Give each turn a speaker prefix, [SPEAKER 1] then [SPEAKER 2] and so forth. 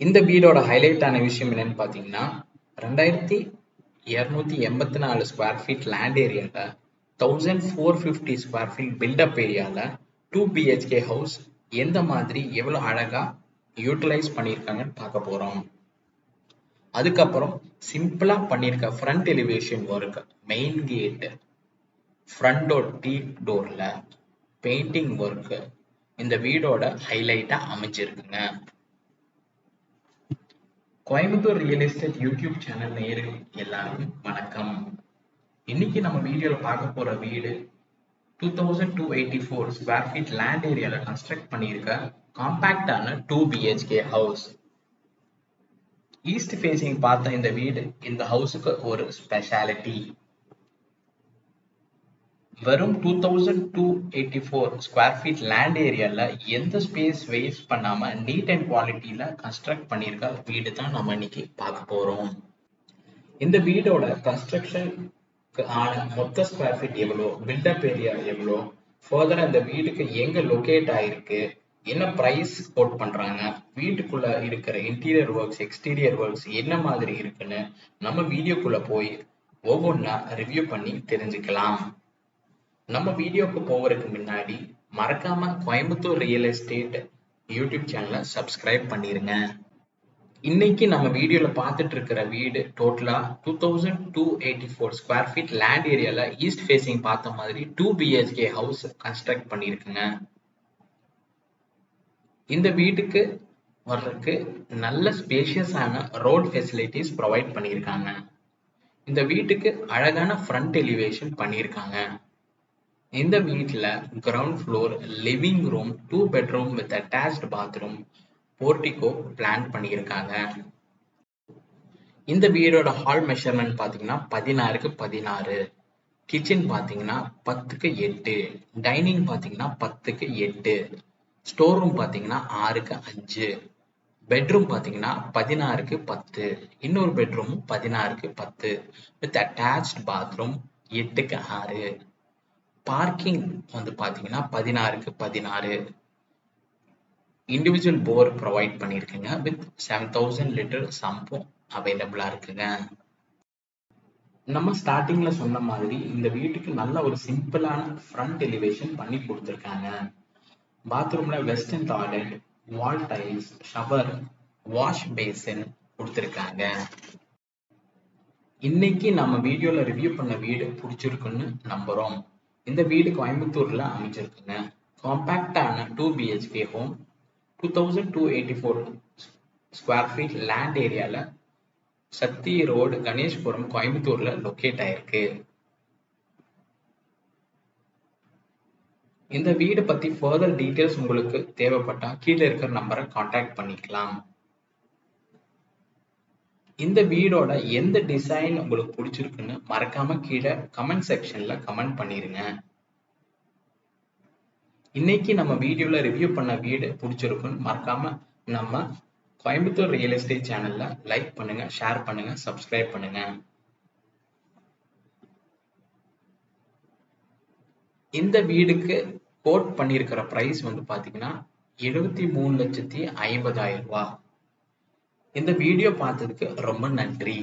[SPEAKER 1] இந்த வீடோட ஹைலைட்டான விஷயம் என்னன்னு பார்த்தீங்கன்னா 2284 ஸ்கொயர் ஃபீட் லேண்ட் ஏரியாவில் 1450 ஸ்கொயர் ஃபீட் பில்டப் ஏரியாவில் 2 BHK ஹவுஸ் எந்த மாதிரி எவ்வளோ அழகா யூட்டிலைஸ் பண்ணியிருக்காங்கன்னு பார்க்க போகிறோம். அதுக்கப்புறம் சிம்பிளா பண்ணியிருக்க front elevation work, main gate, front door, teak டோர்ல பெயிண்டிங் ஒர்க் இந்த வீடோட ஹைலைட்டா அமைஞ்சிருக்குங்க. Coimbatore real estate YouTube channel நேயர்கள் எல்லாருக்கும் வணக்கம். இன்னைக்கு நம்ம வீடியோல பார்க்க போற வீடு 2284 ஸ்கொயர் ஃபீட் லேண்ட் ஏரியால கன்ஸ்ட்ரக்ட் பண்ணியிருக்க காம்பாக்டான 2 BHK ஹவுஸ். ஈஸ்ட் ஃபேசிங் பார்த்த இந்த வீடு இந்த ஹவுஸுக்கு ஒரு ஸ்பெஷாலிட்டி. வெறும் 2284 ஸ்கொயர் ஃபீட் லேண்ட் ஏரியால எந்த ஸ்பேஸ் வேஸ்ட் பண்ணாம நீட் அண்ட் குவாலிட்டியில கன்ஸ்ட்ரக்ட் பண்ணியிருக்க வீடு தான் நம்ம இன்னைக்கு பார்க்க போறோம். இந்த வீடோட கன்ஸ்ட்ரக்ஷனுக்கு ஆன மொத்த ஸ்கொயர் ஃபீட் எவ்வளோ, பில்டப் ஏரியா எவ்வளோ, ஃபர்தரா இந்த வீடுக்கு எங்க லொகேட் ஆயிருக்கு, என்ன பிரைஸ் கோட் பண்றாங்க, வீட்டுக்குள்ள இருக்கிற இன்டீரியர் ஒர்க்ஸ், எக்ஸ்டீரியர் ஒர்க்ஸ் என்ன மாதிரி இருக்குன்னு நம்ம வீடியோக்குள்ள போய் ஒவ்வொன்றா ரிவ்யூ பண்ணி தெரிஞ்சுக்கலாம். நம்ம வீடியோக்கு போவதற்கு முன்னாடி மறக்காம கோயம்புத்தூர் ரியல் எஸ்டேட் யூடியூப் சேனலை சப்ஸ்கிரைப் பண்ணிருங்க. இன்னைக்கு நம்ம வீடியோல பார்த்துட்டு இருக்கிற வீடு டோட்டலா 2284 ஸ்கொயர் ஃபீட் லேண்ட் ஏரியால ஈஸ்ட் ஃபேசிங் பார்த்த மாதிரி 2 BHK ஹவுஸ் கன்ஸ்ட்ரக்ட் பண்ணிருக்குங்க. இந்த வீட்டுக்கு வர்றதுக்கு நல்ல ஸ்பேஷியஸான ரோட் ஃபெசிலிட்டிஸ் ப்ரொவைட் பண்ணியிருக்காங்க. இந்த வீட்டுக்கு அழகான ஃப்ரண்ட் எலிவேஷன் பண்ணியிருக்காங்க. இந்த வீட்டில் ground floor, living room, 2 bedroom with attached bathroom, portico plan பண்ணியிருக்காங்க. இந்த வீடோட ஹால் மெஷர்மெண்ட் பார்த்தீங்கன்னா 16க்கு 16, கிச்சன் பார்த்தீங்கன்னா 10க்கு 8, டைனிங் பார்த்தீங்கன்னா 10க்கு 8, ஸ்டோர் ரூம் பார்த்தீங்கன்னா 6க்கு 5, பெட்ரூம் பார்த்தீங்கன்னா 16க்கு 10, இன்னொரு பெட்ரூம் 16க்கு 10 வித் அட்டாச்ட் பாத்ரூம் 8க்கு 6. பார்க்கிங் வந்து பாத்தீங்கன்னா 16க்கு 16. இண்டிவிஜுவல் போர் ப்ரொவைட் பண்ணிருக்குங்க வித் 7000 லிட்டர் சம்பும் அவைலபிளா இருக்குங்க. நம்ம ஸ்டார்டிங்ல சொன்ன மாதிரி இந்த வீட்டுக்கு நல்ல ஒரு சிம்பிளான ஃப்ரண்ட் எலிவேஷன் பண்ணி கொடுத்துருக்காங்க. பாத்ரூம்ல வெஸ்டர்ன் டாய்லெட், வால் டைல்ஸ், ஷவர், வாஷ் பேசின் கொடுத்துருக்காங்க. இன்னைக்கு நம்ம வீடியோல ரிவ்யூ பண்ண வீடு பிடிச்சிருக்குன்னு நம்புறோம். இந்த வீடு கோயம்புத்தூர்ல அமைஞ்சிருக்குங்க. காம்பாக்டான 2 BHK home, 2284 square feet land ஏரியால சத்தி ரோடு, கணேஷ்புரம், கோயம்புத்தூர்ல லொக்கேட் ஆயிருக்கு. இந்த வீடு பத்தி ஃபர்தர் டீடைல்ஸ் உங்களுக்கு தேவைப்பட்டா கீழே இருக்கிற நம்பரை கான்டாக்ட் பண்ணிக்கலாம். இந்த வீடோட எந்த டிசைன் உங்களுக்கு பிடிச்சிருக்குன்னு மறக்காம கீழே கமெண்ட் செக்ஷன்ல கமெண்ட் பண்ணிருங்க. இன்னைக்கு நம்ம வீடியோல ரிவ்யூ பண்ண வீடு பிடிச்சிருக்குன்னு மறக்காம நம்ம கோயம்புத்தூர் ரியல் எஸ்டேட் சேனல்ல லைக் பண்ணுங்க, ஷேர் பண்ணுங்க, சப்ஸ்கிரைப் பண்ணுங்க. இந்த வீடுக்கு கோட் பண்ணியிருக்கிற பிரைஸ் வந்து பாத்தீங்கன்னா 73,50,000 ரூபாய். இந்த வீடியோ பார்த்ததுக்கு ரொம்ப நன்றி.